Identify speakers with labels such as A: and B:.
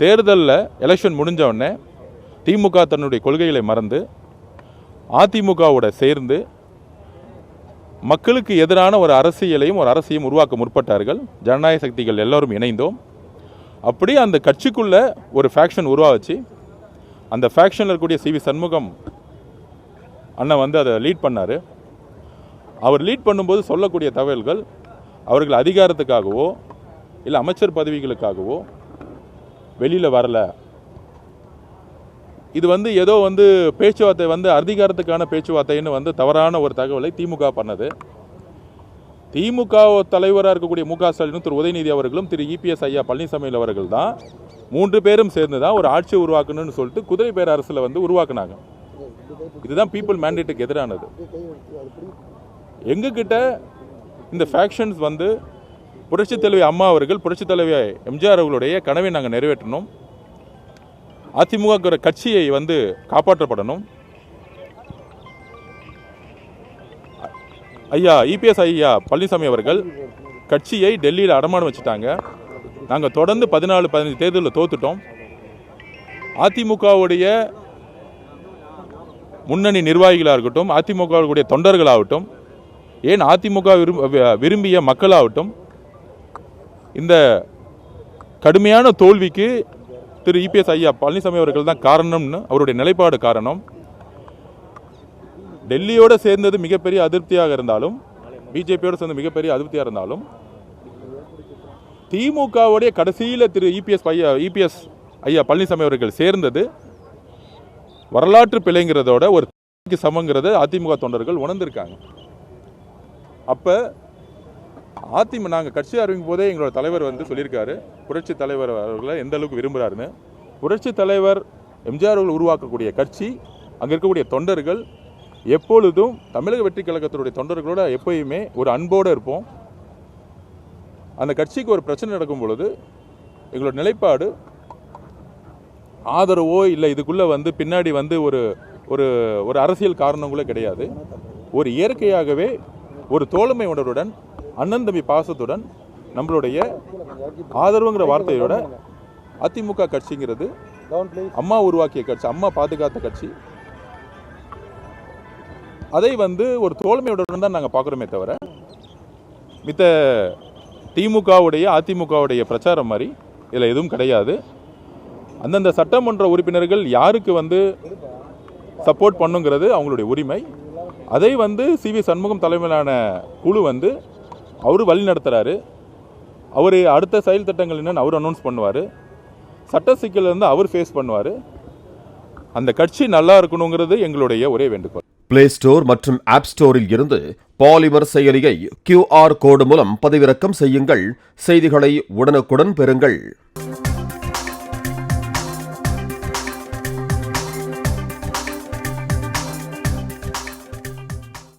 A: தேர்தலில் எலெக்ஷன் முடிஞ்ச உடனே திமுக தன்னுடைய கொள்கைகளை மறந்து அதிமுகவோட சேர்ந்து மக்களுக்கு எதிரான ஒரு அரசியலையும் உருவாக்க முற்பட்டார்கள். ஜனநாயக சக்திகள் எல்லோரும் இணைந்தோம். அப்படி அந்த கட்சிக்குள்ள ஒரு ஃபேக்ஷன் உருவாச்சு. அந்த ஃபேக்ஷனில் இருக்கக்கூடிய சி.வி. சண்முகம் அண்ணன் அதை லீட் பண்ணார். அவர் லீட் பண்ணும்போது சொல்லக்கூடிய தகவல்கள் அவர்கள் அதிகாரத்துக்காகவோ இல்லை அமைச்சர் பதவிகளுக்காகவோ வெளியில் வரல. இது ஏதோ பேச்சுவார்த்தை அதிகாரத்துக்கான பேச்சுவார்த்தைன்னு தவறான ஒரு தகவலை திமுக பண்ணது. திமுக தலைவராக இருக்கக்கூடிய மு.க. ஸ்டாலினும் திரு உதயநிதி அவர்களும் திரு இபிஎஸ் ஐயா பழனிசாமி அவர்கள் தான் 3 பேரும் சேர்ந்து தான் ஒரு ஆட்சியை உருவாக்கணும்னு சொல்லிட்டு குதிரை பேர் அரசில் உருவாக்குனாங்க. இதுதான் பீப்புள் மேண்டேட்டுக்கு எதிரானது. எங்ககிட்ட இந்த ஃபேக்ஷன்ஸ் புரட்சித் தலைவி அம்மா அவர்கள் புரட்சித் தலைவி எம்ஜிஆர் அவர்களுடைய கனவை நாங்கள் நிறைவேற்றணும். அதிமுக கட்சியை காப்பாற்றப்படணும். ஐயா இபிஎஸ் ஐயா பழனிசாமி அவர்கள் கட்சியை டெல்லியில் அடமானம் வச்சுட்டாங்க. நாங்கள் தொடர்ந்து 14-15 தேர்தலில் தோத்துட்டோம். அதிமுகவுடைய முன்னணி நிர்வாகிகளாக இருக்கட்டும், அதிமுகவுடைய தொண்டர்களாகட்டும், ஏன் அதிமுக விரும்பிய மக்களாகட்டும், இந்த கடுமையான தோல்விக்கு திரு இபிஎஸ் ஐயா பழனிசாமி அவர்கள் தான் காரணம்னு அவருடைய நிலைப்பாடு காரணம். டெல்லியோடு சேர்ந்தது மிகப்பெரிய அதிருப்தியாக இருந்தாலும், பிஜேபியோடு சேர்ந்து மிகப்பெரிய அதிருப்தியாக இருந்தாலும், திமுகவுடைய கடைசியில் திரு இபிஎஸ் ஐயா பழனிசாமி அவர்கள் சேர்ந்தது வரலாற்று பிழைங்கிறதோட ஒரு சமங்கிறத அதிமுக தொண்டர்கள் உணர்ந்திருக்காங்க. அப்போ நாங்கள் கட்சி ஆரம்பிக்கும் போதே எங்களோட தலைவர் சொல்லியிருக்காரு, புரட்சி தலைவர் அவர்களை எந்த அளவுக்கு விரும்புகிறாருன்னு. புரட்சி தலைவர் எம்ஜிஆர் அவர்கள் உருவாக்கக்கூடிய கட்சி, அங்கே இருக்கக்கூடிய தொண்டர்கள் எப்பொழுதும் தமிழக வெற்றி கழகத்தினுடைய தொண்டர்களோட எப்பயுமே ஒரு அன்போடு இருப்போம். அந்த கட்சிக்கு ஒரு பிரச்சனை நடக்கும் பொழுது எங்களோட நிலைப்பாடு ஆதரவோ இல்லை இதுக்குள்ளே பின்னாடி ஒரு ஒரு ஒரு அரசியல் காரணங்களோ கிடையாது. ஒரு இயற்கையாகவே ஒரு தோழமை உணர்வுடன், அண்ணன் தம்பி பாசத்துடன், நம்மளுடைய ஆதரவுங்கிற வார்த்தையோட அதிமுக கட்சிங்கிறது அம்மா உருவாக்கிய கட்சி, அம்மா பாதுகாத்த கட்சி. அதை ஒரு தோழமையுடன் தான் நாங்கள் பார்க்குறோமே தவிர மித்த திமுகவுடைய அதிமுகவுடைய பிரச்சாரம் மாதிரி இதில் எதுவும் கிடையாது. அந்தந்த சட்டமன்ற உறுப்பினர்கள் யாருக்கு சப்போர்ட் பண்ணுங்கிறது அவங்களுடைய உரிமை. அதை சி.வி. சண்முகம் தலைமையிலான குழு அவர் வழி நடத்துகிறாரு. அவர் அடுத்த செயல் திட்டங்கள் என்னன்னு அவர் அனௌன்ஸ் பண்ணுவார். சட்ட சிக்கலிருந்து அவர் ஃபேஸ் பண்ணுவார். அந்த கட்சி நல்லா இருக்கணுங்கிறது எங்களுடைய ஒரே வேண்டுகோள்.
B: பிளே ஸ்டோர் மற்றும் ஆப் ஸ்டோரில் இருந்து பாலிமர் செயலியை QR கோடு மூலம் பதிவிறக்கம் செய்யுங்கள். செய்திகளை உடனுக்குடன் பெறுங்கள்.